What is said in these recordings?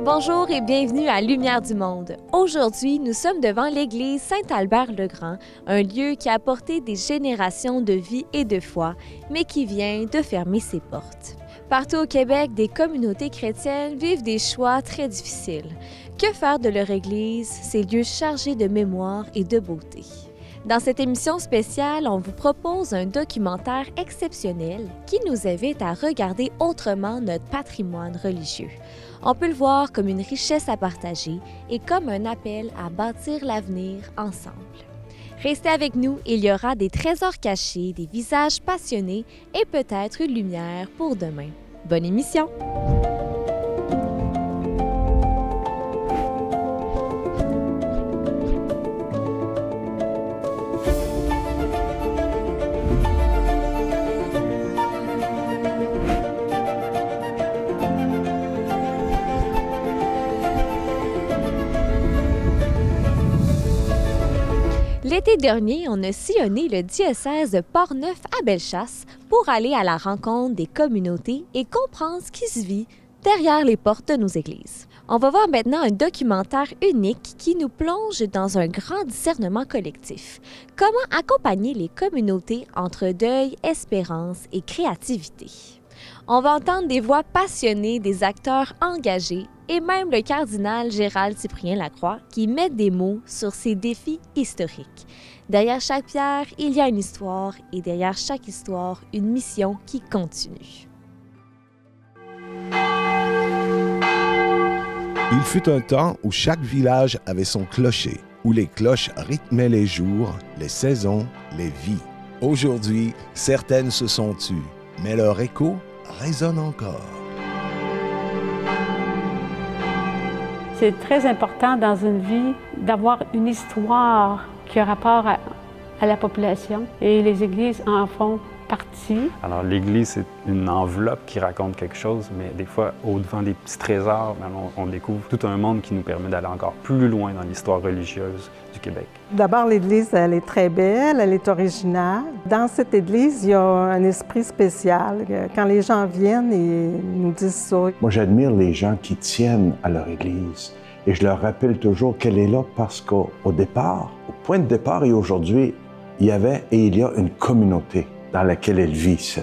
Bonjour et bienvenue à Lumière du Monde. Aujourd'hui, nous sommes devant l'église Saint-Albert-le-Grand, un lieu qui a porté des générations de vie et de foi, mais qui vient de fermer ses portes. Partout au Québec, des communautés chrétiennes vivent des choix très difficiles. Que faire de leur église, ces lieux chargés de mémoire et de beauté? Dans cette émission spéciale, on vous propose un documentaire exceptionnel qui nous invite à regarder autrement notre patrimoine religieux. On peut le voir comme une richesse à partager et comme un appel à bâtir l'avenir ensemble. Restez avec nous, il y aura des trésors cachés, des visages passionnés et peut-être une lumière pour demain. Bonne émission! L'été dernier, on a sillonné le diocèse de Portneuf à Bellechasse pour aller à la rencontre des communautés et comprendre ce qui se vit derrière les portes de nos églises. On va voir maintenant un documentaire unique qui nous plonge dans un grand discernement collectif. Comment accompagner les communautés entre deuil, espérance et créativité? On va entendre des voix passionnées des acteurs engagés et même le cardinal Gérald Cyprien Lacroix qui met des mots sur ces défis historiques. Derrière chaque pierre, il y a une histoire et derrière chaque histoire, une mission qui continue. Il fut un temps où chaque village avait son clocher, où les cloches rythmaient les jours, les saisons, les vies. Aujourd'hui, certaines se sont tues, mais leur écho résonne encore. C'est très important dans une vie d'avoir une histoire qui a rapport à la population et les églises en font partie. Alors l'Église, c'est une enveloppe qui raconte quelque chose, mais des fois, au-devant des petits trésors, on découvre tout un monde qui nous permet d'aller encore plus loin dans l'histoire religieuse du Québec. D'abord, l'Église, elle est très belle, elle est originale. Dans cette Église, il y a un esprit spécial. Quand les gens viennent, ils nous disent ça. Moi, j'admire les gens qui tiennent à leur Église. Et je leur rappelle toujours qu'elle est là parce qu'au départ, au point de départ et aujourd'hui, il y avait et il y a une communauté dans laquelle elle vit,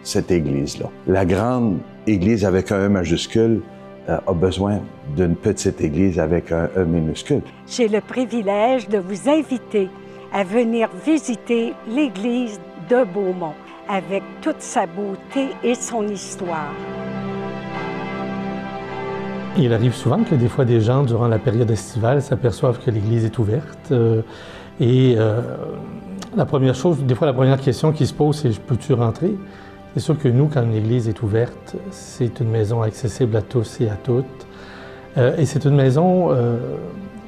cette Église-là. La grande Église avec un E majuscule a besoin d'une petite Église avec un E minuscule. J'ai le privilège de vous inviter à venir visiter l'Église de Beaumont avec toute sa beauté et son histoire. Il arrive souvent que des fois des gens, durant la période estivale, s'aperçoivent que l'église est ouverte. La première chose, des fois la première question qui se pose, c'est « peux-tu rentrer ?» C'est sûr que nous, quand une église est ouverte, c'est une maison accessible à tous et à toutes. Et c'est une maison,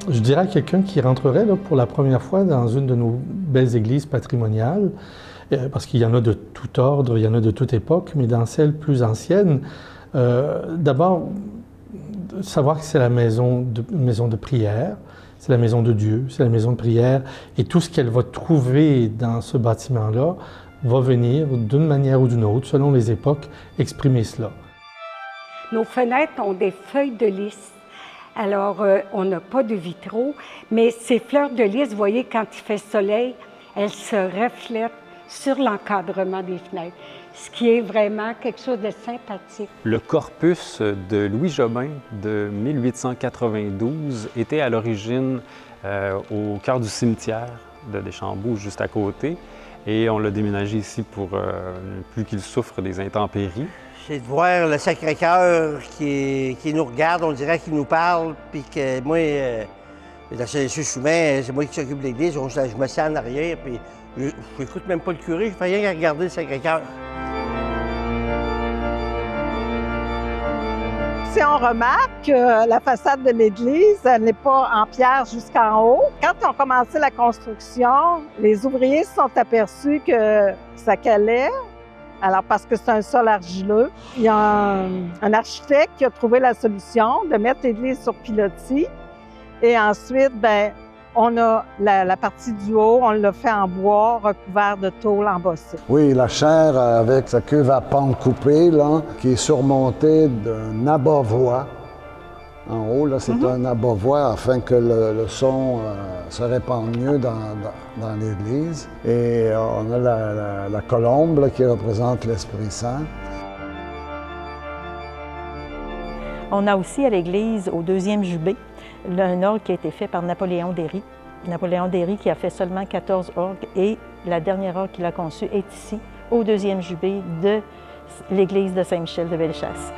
je dirais à quelqu'un qui rentrerait là, pour la première fois dans une de nos belles églises patrimoniales, parce qu'il y en a de tout ordre, il y en a de toute époque, mais dans celles plus anciennes, d'abord, savoir que c'est la maison de prière, c'est la maison de Dieu, c'est la maison de prière, et tout ce qu'elle va trouver dans ce bâtiment-là va venir, d'une manière ou d'une autre, selon les époques, exprimer cela. Nos fenêtres ont des feuilles de lys. Alors, on n'a pas de vitraux, mais ces fleurs de lys, vous voyez, quand il fait soleil, elles se reflètent sur l'encadrement des fenêtres, ce qui est vraiment quelque chose de sympathique. Le corpus de Louis Jobin de 1892 était à l'origine au cœur du cimetière de Deschambault, juste à côté, et on l'a déménagé ici pour plus qu'il souffre des intempéries. C'est de voir le Sacré-Cœur qui nous regarde, on dirait qu'il nous parle, puis que moi, c'est moi qui s'occupe de l'église, je me tiens en arrière, puis je n'écoute même pas le curé, je fais rien qu'à regarder le Sacré-Cœur. Si on remarque que la façade de l'église n'est pas en pierre jusqu'en haut, quand on commençait la construction, les ouvriers se sont aperçus que ça calait. Alors, parce que c'est un sol argileux, il y a un architecte qui a trouvé la solution de mettre l'église sur pilotis. Et ensuite, on a la partie du haut, on l'a fait en bois, recouvert de tôle embossée. Oui, la chaire avec sa cuve à pente coupée, là, qui est surmontée d'un abat-voix En haut, là, c'est un abat-voix afin que le son se répande mieux dans l'église. Et on a la colombe là, qui représente l'Esprit Saint. On a aussi à l'église, au 2e jubé, un orgue qui a été fait par Napoléon Déry. Napoléon Déry qui a fait seulement 14 orgues et la dernière orgue qu'il a conçue est ici, au 2e jubé de l'église de Saint-Michel de Bellechasse.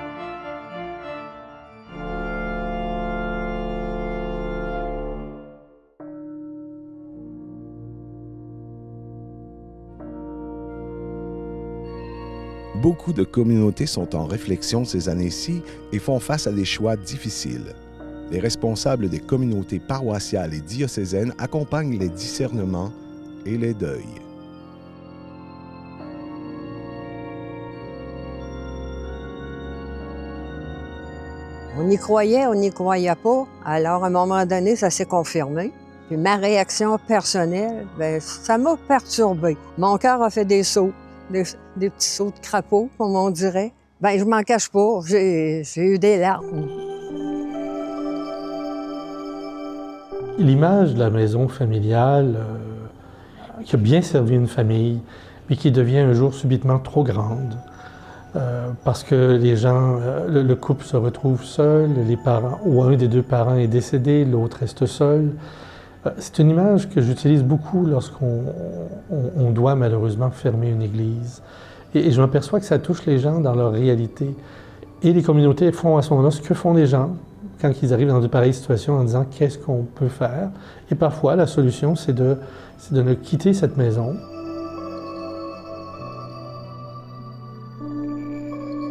Beaucoup de communautés sont en réflexion ces années-ci et font face à des choix difficiles. Les responsables des communautés paroissiales et diocésaines accompagnent les discernements et les deuils. On y croyait, on n'y croyait pas. Alors, à un moment donné, ça s'est confirmé. Puis ma réaction personnelle, bien, ça m'a perturbée. Mon cœur a fait des sauts, des petits sauts de crapaud, comme on dirait. Bien, je m'en cache pas, j'ai eu des larmes. L'image de la maison familiale qui a bien servi une famille, puis qui devient un jour subitement trop grande, parce que les gens, le couple se retrouve seul, les parents, ou un des deux parents est décédé, l'autre reste seul. C'est une image que j'utilise beaucoup lorsqu'on doit malheureusement fermer une église. Et je m'aperçois que ça touche les gens dans leur réalité. Et les communautés font à ce moment-là ce que font les gens quand ils arrivent dans de pareilles situations en disant qu'est-ce qu'on peut faire. Et parfois, la solution, c'est de ne quitter cette maison.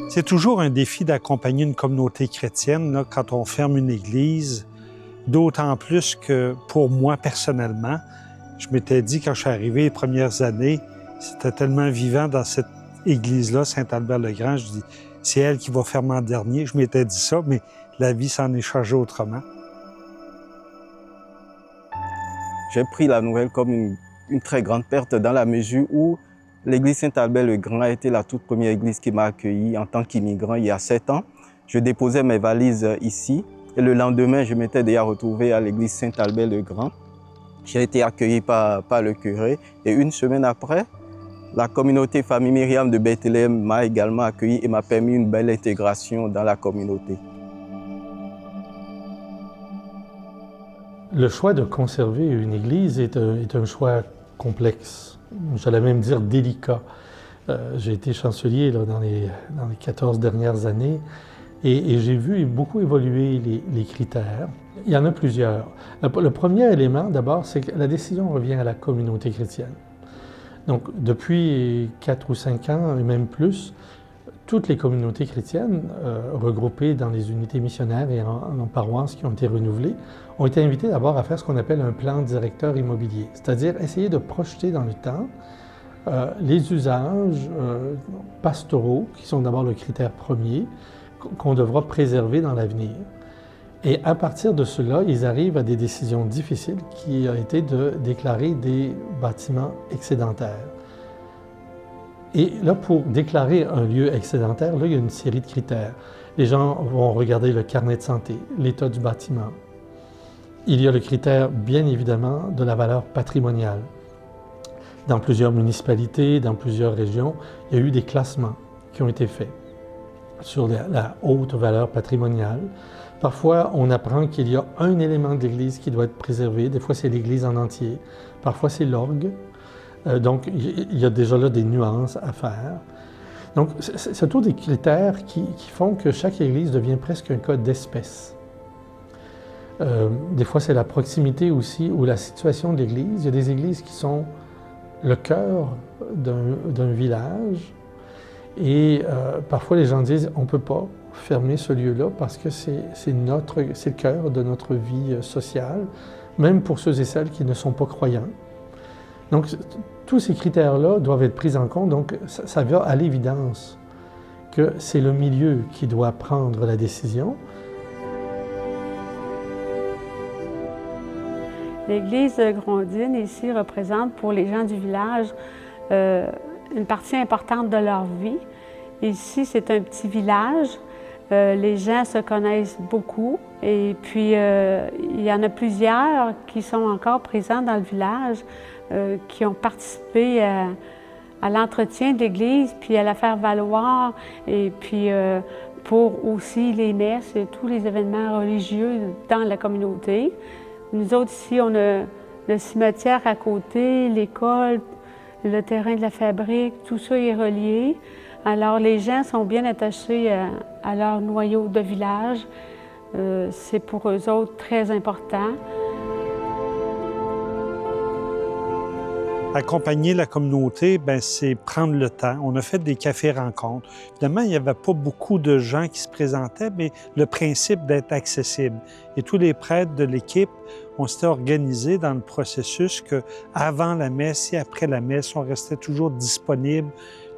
C'est toujours un défi d'accompagner une communauté chrétienne là, quand on ferme une église, d'autant plus que pour moi personnellement, je m'étais dit quand je suis arrivé les premières années, c'était tellement vivant dans cette église-là, Saint-Albert-le-Grand, je dis c'est elle qui va fermer en dernier. Je m'étais dit ça, mais la vie s'en est changée autrement. J'ai pris la nouvelle comme une très grande perte dans la mesure où l'église Saint-Albert-le-Grand a été la toute première église qui m'a accueilli en tant qu'immigrant il y a 7 ans. Je déposais mes valises ici et le lendemain, je m'étais déjà retrouvé à l'église Saint-Albert-le-Grand. J'ai été accueilli par le curé et une semaine après, la communauté Famille Myriam de Bethléem m'a également accueilli et m'a permis une belle intégration dans la communauté. Le choix de conserver une église est un choix complexe, j'allais même dire délicat. J'ai été chancelier là, dans les 14 dernières années et j'ai vu beaucoup évoluer les critères. Il y en a plusieurs. Le premier élément, d'abord, c'est que la décision revient à la communauté chrétienne. Donc, depuis 4 ou 5 ans, et même plus, toutes les communautés chrétiennes regroupées dans les unités missionnaires et en paroisses qui ont été renouvelées ont été invitées d'abord à faire ce qu'on appelle un plan directeur immobilier, c'est-à-dire essayer de projeter dans le temps les usages pastoraux, qui sont d'abord le critère premier, qu'on devra préserver dans l'avenir. Et à partir de cela, ils arrivent à des décisions difficiles qui ont été de déclarer des bâtiments excédentaires. Et là, pour déclarer un lieu excédentaire, là, il y a une série de critères. Les gens vont regarder le carnet de santé, l'état du bâtiment. Il y a le critère, bien évidemment, de la valeur patrimoniale. Dans plusieurs municipalités, dans plusieurs régions, il y a eu des classements qui ont été faits sur la haute valeur patrimoniale. Parfois, on apprend qu'il y a un élément de l'Église qui doit être préservé. Des fois, c'est l'Église en entier. Parfois, c'est l'orgue. Donc, il y a déjà là des nuances à faire. Donc, c'est tous des critères qui font que chaque Église devient presque un cas d'espèce. Des fois, c'est la proximité aussi ou la situation de l'Église. Il y a des églises qui sont le cœur d'un village. Et parfois, les gens disent on ne peut pas fermer ce lieu-là parce que c'est le cœur de notre vie sociale, même pour ceux et celles qui ne sont pas croyants. Donc, tous ces critères-là doivent être pris en compte. Donc, ça va à l'évidence que c'est le milieu qui doit prendre la décision. L'église de Grondines, ici, représente pour les gens du village une partie importante de leur vie. Ici, c'est un petit village. Les gens se connaissent beaucoup et puis il y en a plusieurs qui sont encore présents dans le village, qui ont participé à l'entretien de l'Église, puis à la faire valoir, et puis pour aussi les messes et tous les événements religieux dans la communauté. Nous autres ici, on a le cimetière à côté, l'école, le terrain de la fabrique, tout ça est relié. Alors les gens sont bien attachés à leur noyau de village. C'est pour eux autres très important. Accompagner la communauté, c'est prendre le temps. On a fait des cafés-rencontres. Évidemment, il n'y avait pas beaucoup de gens qui se présentaient, mais le principe d'être accessible. Et tous les prêtres de l'équipe, on s'était organisés dans le processus qu'avant la messe et après la messe, on restait toujours disponible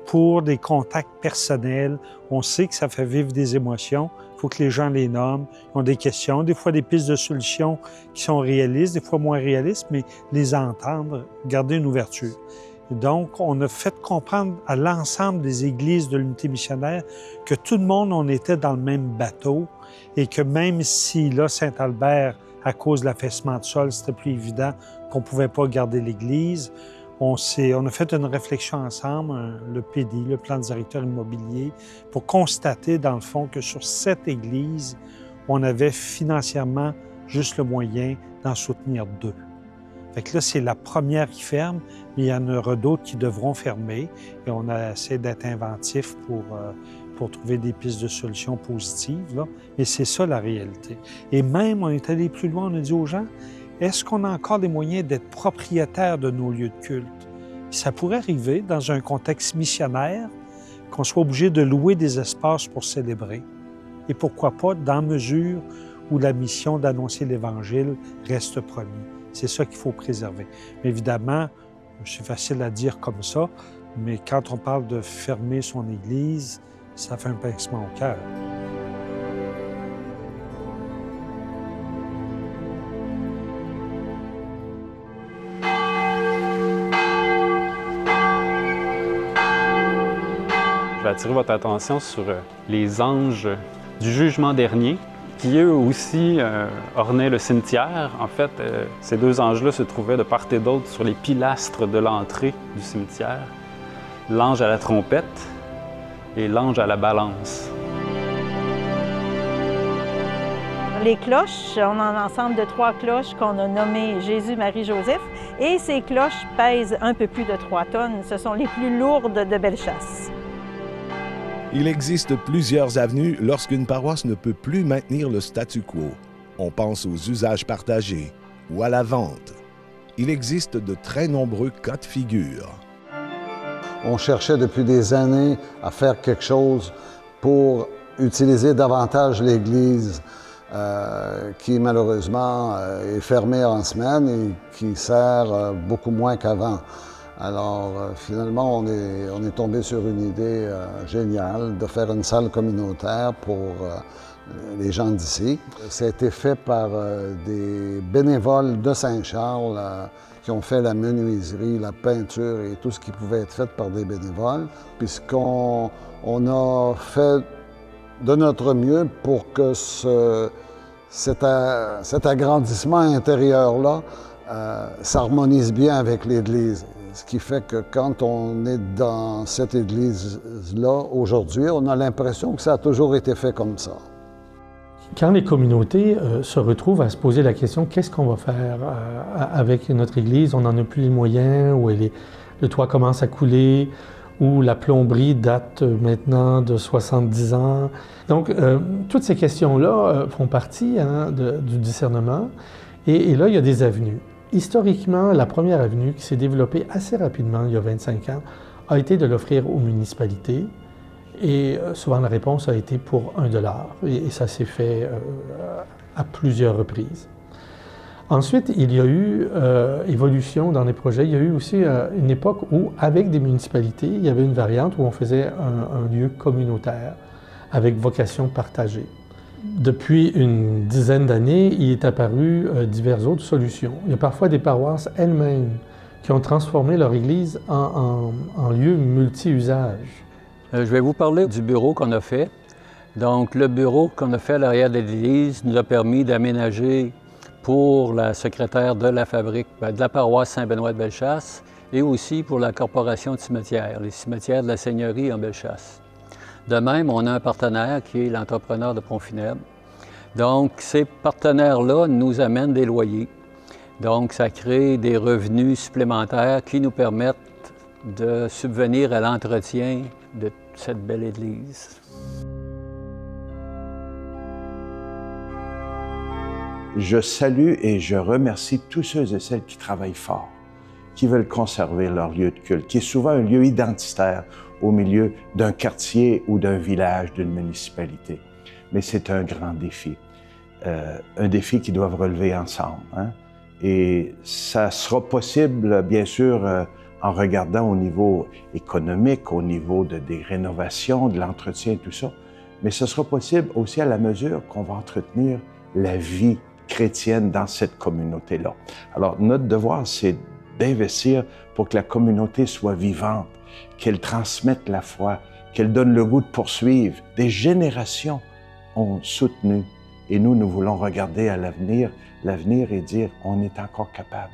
pour des contacts personnels. On sait que ça fait vivre des émotions. Il faut que les gens les nomment. Ils ont des questions, des fois des pistes de solutions qui sont réalistes, des fois moins réalistes, mais les entendre, garder une ouverture. Et donc, on a fait comprendre à l'ensemble des églises de l'unité missionnaire que tout le monde, on était dans le même bateau et que même si, là, Saint-Albert, à cause de l'affaissement de sol, c'était plus évident qu'on ne pouvait pas garder l'église, on a fait une réflexion ensemble, le PD, le plan directeur immobilier, pour constater, dans le fond, que sur cette église, on avait financièrement juste le moyen d'en soutenir 2. Fait que là, c'est la première qui ferme, mais il y en aura d'autres qui devront fermer. Et on a essayé d'être inventif pour trouver des pistes de solutions positives, là. Mais c'est ça, la réalité. Et même, on est allé plus loin, on a dit aux gens, est-ce qu'on a encore les moyens d'être propriétaires de nos lieux de culte? Ça pourrait arriver dans un contexte missionnaire qu'on soit obligé de louer des espaces pour célébrer. Et pourquoi pas dans mesure où la mission d'annoncer l'Évangile reste première. C'est ça qu'il faut préserver. Mais évidemment, c'est facile à dire comme ça, mais quand on parle de fermer son Église, ça fait un pincement au cœur. Je vais attirer votre attention sur les anges du jugement dernier, qui eux aussi ornaient le cimetière. En fait, ces 2 anges-là se trouvaient de part et d'autre sur les pilastres de l'entrée du cimetière. L'ange à la trompette et l'ange à la balance. Les cloches, on a un ensemble de 3 cloches qu'on a nommées Jésus, Marie, Joseph, et ces cloches pèsent un peu plus de 3 tonnes. Ce sont les plus lourdes de Bellechasse. Il existe plusieurs avenues lorsqu'une paroisse ne peut plus maintenir le statu quo. On pense aux usages partagés ou à la vente. Il existe de très nombreux cas de figure. On cherchait depuis des années à faire quelque chose pour utiliser davantage l'Église qui malheureusement est fermée en semaine et qui sert beaucoup moins qu'avant. Alors, finalement, on est tombé sur une idée géniale de faire une salle communautaire pour les gens d'ici. Ça a été fait par des bénévoles de Saint-Charles qui ont fait la menuiserie, la peinture et tout ce qui pouvait être fait par des bénévoles, puisqu'on a fait de notre mieux pour que cet agrandissement intérieur-là s'harmonise bien avec l'Église. Ce qui fait que quand on est dans cette Église-là aujourd'hui, on a l'impression que ça a toujours été fait comme ça. Quand les communautés se retrouvent à se poser la question « qu'est-ce qu'on va faire avec notre Église? On n'en a plus les moyens, ou le toit commence à couler, ou la plomberie date maintenant de 70 ans. » Donc, toutes ces questions-là font partie du discernement. Et là, il y a des avenues. Historiquement, la première avenue qui s'est développée assez rapidement, il y a 25 ans, a été de l'offrir aux municipalités. Et souvent, la réponse a été pour $1. Et ça s'est fait à plusieurs reprises. Ensuite, il y a eu évolution dans les projets. Il y a eu aussi une époque où, avec des municipalités, il y avait une variante où on faisait un lieu communautaire avec vocation partagée. Depuis une dizaine d'années, il est apparu diverses autres solutions. Il y a parfois des paroisses elles-mêmes qui ont transformé leur église en lieu multi-usage. Je vais vous parler du bureau qu'on a fait. Donc, le bureau qu'on a fait à l'arrière de l'église nous a permis d'aménager pour la secrétaire de la fabrique, de la paroisse Saint-Benoît de Bellechasse et aussi pour la corporation de cimetières, les cimetières de la Seigneurie en Bellechasse. De même, on a un partenaire qui est l'entrepreneur de Ponts Funèbres. Donc, ces partenaires-là nous amènent des loyers. Donc, ça crée des revenus supplémentaires qui nous permettent de subvenir à l'entretien de cette belle église. Je salue et je remercie tous ceux et celles qui travaillent fort, qui veulent conserver leur lieu de culte, qui est souvent un lieu identitaire au milieu d'un quartier ou d'un village, d'une municipalité. Mais c'est un grand défi, un défi qu'ils doivent relever ensemble. Hein? Et ça sera possible, bien sûr, en regardant au niveau économique, au niveau des rénovations, de l'entretien, tout ça, mais ce sera possible aussi à la mesure qu'on va entretenir la vie chrétienne dans cette communauté-là. Alors, notre devoir, c'est d'investir pour que la communauté soit vivante, qu'elle transmette la foi, qu'elle donne le goût de poursuivre. Des générations ont soutenu et nous voulons regarder à l'avenir et dire on est encore capable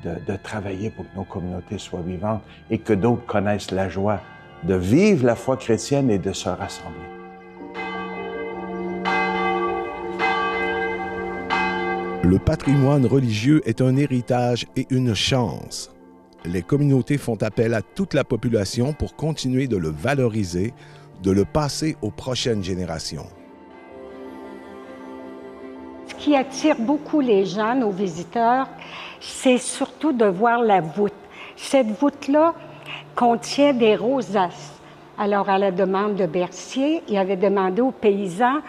de travailler pour que nos communautés soient vivantes et que d'autres connaissent la joie de vivre la foi chrétienne et de se rassembler. Le patrimoine religieux est un héritage et une chance. Les communautés font appel à toute la population pour continuer de le valoriser, de le passer aux prochaines générations. Ce qui attire beaucoup les gens, nos visiteurs, c'est surtout de voir la voûte. Cette voûte-là contient des rosaces. Alors, à la demande de Bercier, il avait demandé aux paysans,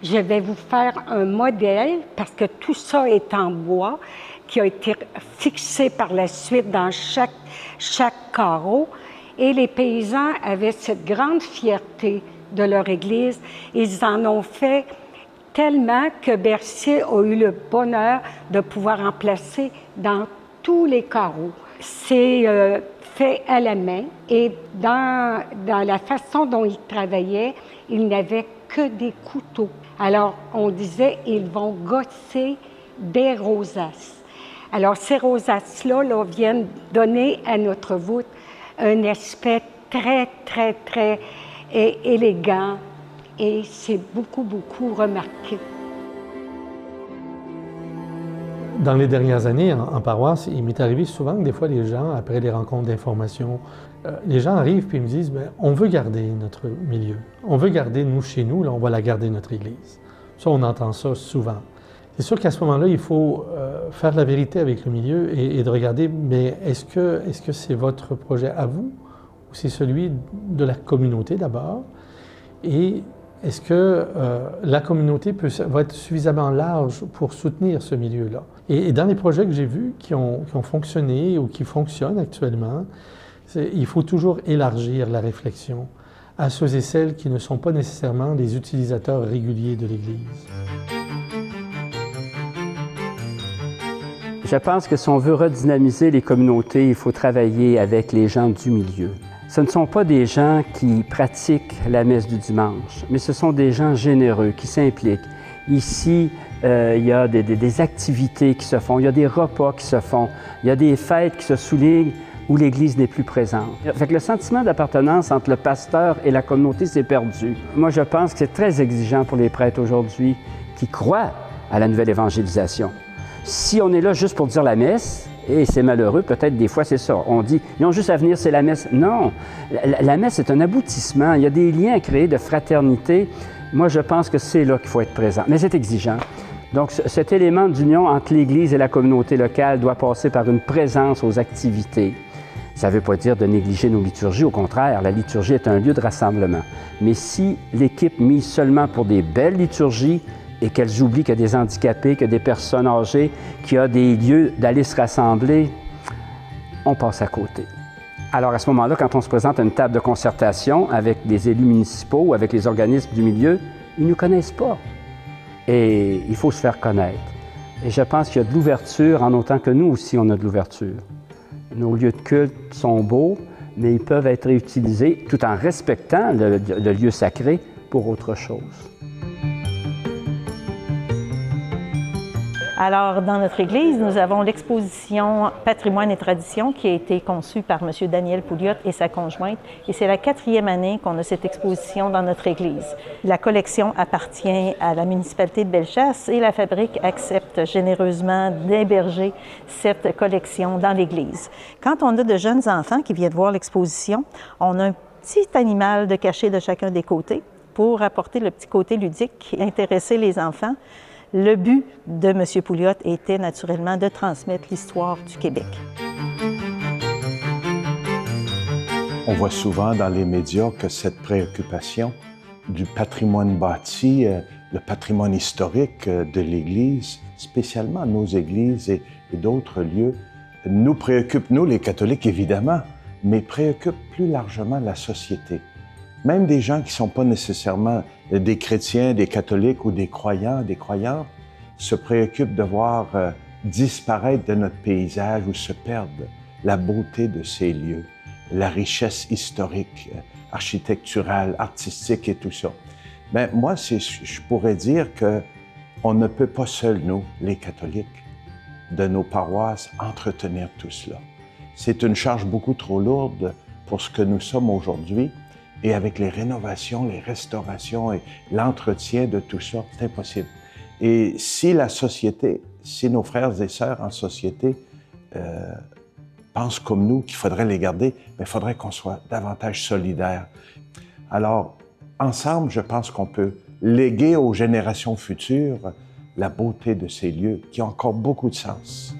je vais vous faire un modèle, parce que tout ça est en bois, qui a été fixé par la suite dans chaque carreau. Et les paysans avaient cette grande fierté de leur église. Ils en ont fait tellement que Bercier a eu le bonheur de pouvoir en placer dans tous les carreaux. C'est fait à la main et dans la façon dont ils travaillaient, ils n'avaient que des couteaux. Alors, on disait, ils vont gosser des rosaces. Alors, ces rosaces-là viennent donner à notre voûte un aspect très, très, très élégant et c'est beaucoup, beaucoup remarqué. Dans les dernières années, en paroisse, il m'est arrivé souvent que des fois, les gens, après les rencontres d'information, les gens arrivent et me disent « on veut garder notre milieu, on veut garder nous chez nous, là, on va la garder notre Église ». Ça, on entend ça souvent. C'est sûr qu'à ce moment-là, il faut faire la vérité avec le milieu et de regarder, mais est-ce que c'est votre projet à vous ou c'est celui de la communauté d'abord? Et est-ce que la communauté va être suffisamment large pour soutenir ce milieu-là? Et dans les projets que j'ai vus qui ont fonctionné ou qui fonctionnent actuellement, il faut toujours élargir la réflexion à ceux et celles qui ne sont pas nécessairement des utilisateurs réguliers de l'Église. Je pense que si on veut redynamiser les communautés, il faut travailler avec les gens du milieu. Ce ne sont pas des gens qui pratiquent la messe du dimanche, mais ce sont des gens généreux qui s'impliquent. Ici, il y a des activités qui se font, il y a des repas qui se font, il y a des fêtes qui se soulignent où l'Église n'est plus présente. Fait que le sentiment d'appartenance entre le pasteur et la communauté s'est perdu. Moi, je pense que c'est très exigeant pour les prêtres aujourd'hui qui croient à la nouvelle évangélisation. Si on est là juste pour dire la messe, et c'est malheureux, peut-être des fois c'est ça. On dit, ils ont juste à venir, c'est la messe. Non, la messe est un aboutissement. Il y a des liens à créer de fraternité. Moi, je pense que c'est là qu'il faut être présent. Mais c'est exigeant. Donc, cet élément d'union entre l'Église et la communauté locale doit passer par une présence aux activités. Ça ne veut pas dire de négliger nos liturgies. Au contraire, la liturgie est un lieu de rassemblement. Mais si l'équipe mise seulement pour des belles liturgies, et qu'elles oublient qu'il y a des handicapés, qu'il y a des personnes âgées, qu'il y a des lieux d'aller se rassembler, on passe à côté. Alors à ce moment-là, quand on se présente à une table de concertation avec des élus municipaux ou avec les organismes du milieu, ils ne nous connaissent pas. Et il faut se faire connaître. Et je pense qu'il y a de l'ouverture en autant que nous aussi, on a de l'ouverture. Nos lieux de culte sont beaux, mais ils peuvent être réutilisés tout en respectant le lieu sacré pour autre chose. Alors, dans notre Église, nous avons l'exposition Patrimoine et tradition qui a été conçue par M. Daniel Pouliot et sa conjointe. Et c'est la 4e année qu'on a cette exposition dans notre Église. La collection appartient à la municipalité de Bellechasse et la Fabrique accepte généreusement d'héberger cette collection dans l'Église. Quand on a de jeunes enfants qui viennent voir l'exposition, on a un petit animal de cachet de chacun des côtés pour apporter le petit côté ludique et intéresser les enfants. Le but de M. Pouliot était naturellement de transmettre l'histoire du Québec. On voit souvent dans les médias que cette préoccupation du patrimoine bâti, le patrimoine historique de l'Église, spécialement nos églises et d'autres lieux, nous préoccupe, nous les catholiques évidemment, mais préoccupe plus largement la société. Même des gens qui ne sont pas nécessairement des chrétiens, des catholiques ou des croyants, des croyantes, se préoccupent de voir disparaître de notre paysage ou se perdre la beauté de ces lieux, la richesse historique, architecturale, artistique et tout ça. Bien, moi, je pourrais dire qu'on ne peut pas seuls, nous, les catholiques, de nos paroisses, entretenir tout cela. C'est une charge beaucoup trop lourde pour ce que nous sommes aujourd'hui. Et avec les rénovations, les restaurations et l'entretien de tout ça, c'est impossible. Et si la société, si nos frères et sœurs en société pensent comme nous qu'il faudrait les garder, il faudrait qu'on soit davantage solidaires. Alors, ensemble, je pense qu'on peut léguer aux générations futures la beauté de ces lieux qui ont encore beaucoup de sens.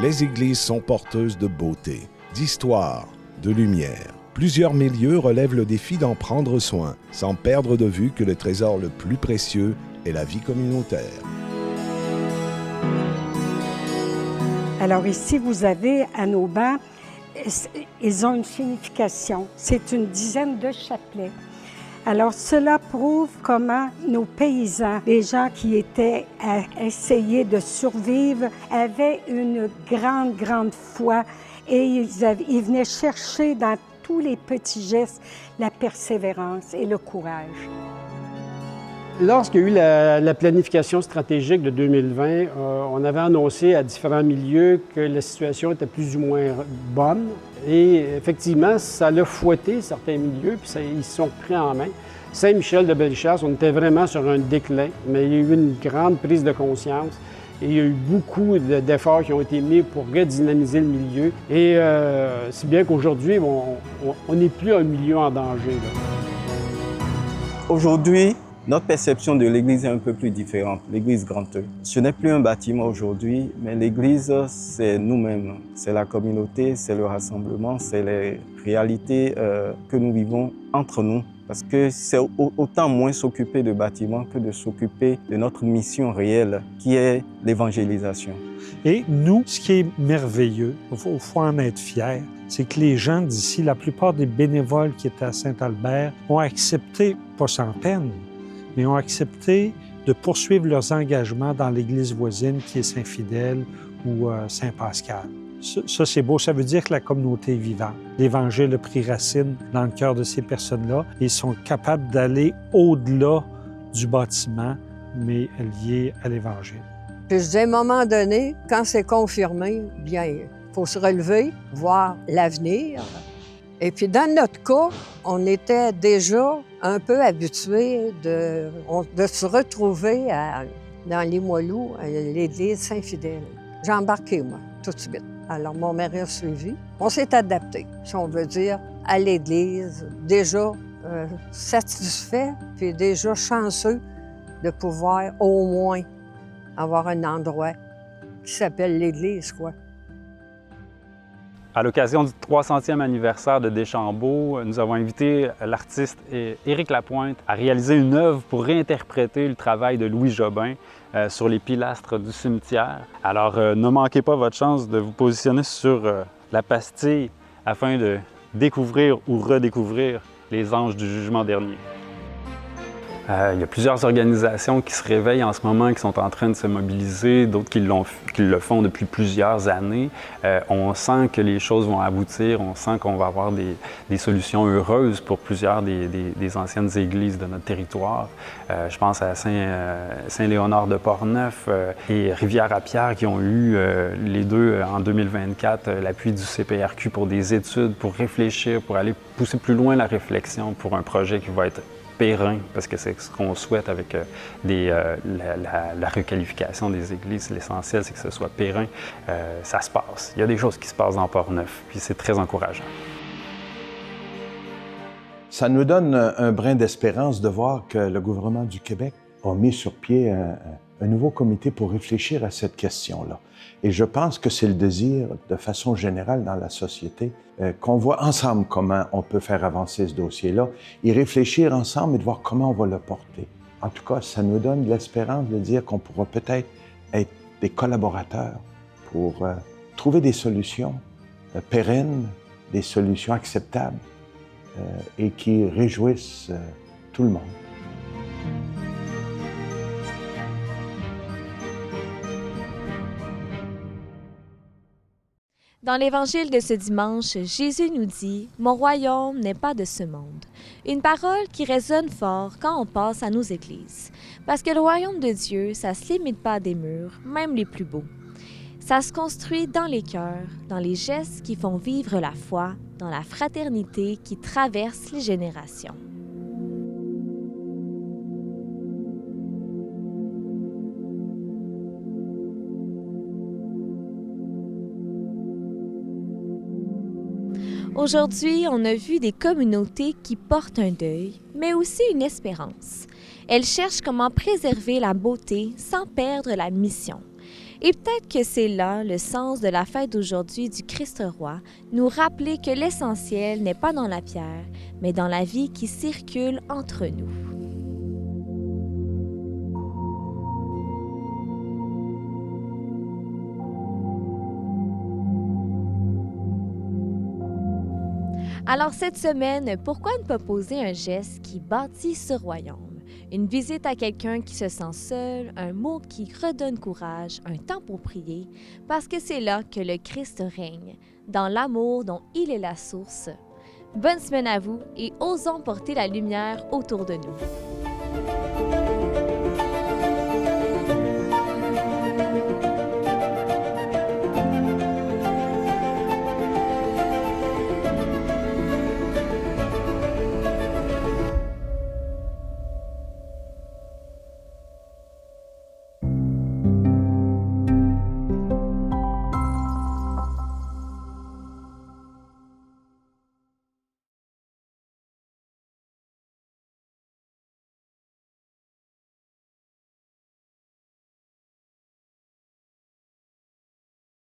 Les églises sont porteuses de beauté, d'histoire, de lumière. Plusieurs milieux relèvent le défi d'en prendre soin, sans perdre de vue que le trésor le plus précieux est la vie communautaire. Alors ici, vous avez à nos bancs, ils ont une signification. C'est une dizaine de chapelets. Alors cela prouve comment nos paysans, les gens qui étaient à essayer de survivre, avaient une grande foi. Et ils venaient chercher dans tous les petits gestes la persévérance et le courage. Lorsqu'il y a eu la planification stratégique de 2020, on avait annoncé à différents milieux que la situation était plus ou moins bonne. Et effectivement, ça l'a fouetté certains milieux, puis ils se sont pris en main. Saint-Michel de Bellechasse, on était vraiment sur un déclin, mais il y a eu une grande prise de conscience. Et il y a eu beaucoup d'efforts qui ont été mis pour redynamiser le milieu. Et si bien qu'aujourd'hui, on n'est plus un milieu en danger. Aujourd'hui, notre perception de l'Église est un peu plus différente. L'Église Grand E. Ce n'est plus un bâtiment aujourd'hui, mais l'Église, c'est nous-mêmes. C'est la communauté, c'est le rassemblement, c'est les réalités que nous vivons entre nous. Parce que c'est autant moins s'occuper de bâtiments que de s'occuper de notre mission réelle, qui est l'évangélisation. Et nous, ce qui est merveilleux, il faut en être fiers, c'est que les gens d'ici, la plupart des bénévoles qui étaient à Saint-Albert, ont accepté, pas sans peine, mais ont accepté de poursuivre leurs engagements dans l'église voisine qui est Saint-Fidèle ou Saint-Pascal. Ça, c'est beau. Ça veut dire que la communauté est vivante. L'Évangile a pris racine dans le cœur de ces personnes-là et ils sont capables d'aller au-delà du bâtiment, mais liés à l'Évangile. Puis je dis, à un moment donné, quand c'est confirmé, bien, il faut se relever, voir l'avenir. Et puis, dans notre cas, on était déjà un peu habitués de se retrouver dans Limoilou, à l'église Saint-Fidèle. J'ai embarqué, moi, tout de suite. Alors, mon mari a suivi. On s'est adapté, si on veut dire, à l'église, déjà satisfait, puis déjà chanceux de pouvoir au moins avoir un endroit qui s'appelle l'église, quoi. À l'occasion du 300e anniversaire de Deschambault, nous avons invité l'artiste Éric Lapointe à réaliser une œuvre pour réinterpréter le travail de Louis Jobin sur les pilastres du cimetière. Alors, ne manquez pas votre chance de vous positionner sur la pastille afin de découvrir ou redécouvrir les anges du jugement dernier. Il y a plusieurs organisations qui se réveillent en ce moment, qui sont en train de se mobiliser, d'autres qui le font depuis plusieurs années. On sent que les choses vont aboutir, on sent qu'on va avoir des solutions heureuses pour plusieurs des anciennes églises de notre territoire. Je pense à Saint-Léonard de Portneuf et Rivière-à-Pierre qui ont eu les deux en 2024 l'appui du CPRQ pour des études, pour réfléchir, pour aller pousser plus loin la réflexion pour un projet qui va être périn, parce que c'est ce qu'on souhaite avec la requalification des églises. L'essentiel, c'est que ce soit périn. Ça se passe. Il y a des choses qui se passent dans Portneuf, puis c'est très encourageant. Ça nous donne un brin d'espérance de voir que le gouvernement du Québec a mis sur pied un nouveau comité pour réfléchir à cette question-là. Et je pense que c'est le désir, de façon générale dans la société, qu'on voit ensemble comment on peut faire avancer ce dossier-là, y réfléchir ensemble et de voir comment on va le porter. En tout cas, ça nous donne de l'espérance de dire qu'on pourra peut-être être des collaborateurs pour trouver des solutions pérennes, des solutions acceptables et qui réjouissent tout le monde. Dans l'Évangile de ce dimanche, Jésus nous dit « Mon royaume n'est pas de ce monde ». Une parole qui résonne fort quand on passe à nos églises. Parce que le royaume de Dieu, ça ne se limite pas à des murs, même les plus beaux. Ça se construit dans les cœurs, dans les gestes qui font vivre la foi, dans la fraternité qui traverse les générations. Aujourd'hui, on a vu des communautés qui portent un deuil, mais aussi une espérance. Elles cherchent comment préserver la beauté sans perdre la mission. Et peut-être que c'est là le sens de la fête d'aujourd'hui du Christ roi, nous rappeler que l'essentiel n'est pas dans la pierre, mais dans la vie qui circule entre nous. Alors cette semaine, pourquoi ne pas poser un geste qui bâtit ce royaume? Une visite à quelqu'un qui se sent seul, un mot qui redonne courage, un temps pour prier, parce que c'est là que le Christ règne, dans l'amour dont il est la source. Bonne semaine à vous et osons porter la lumière autour de nous.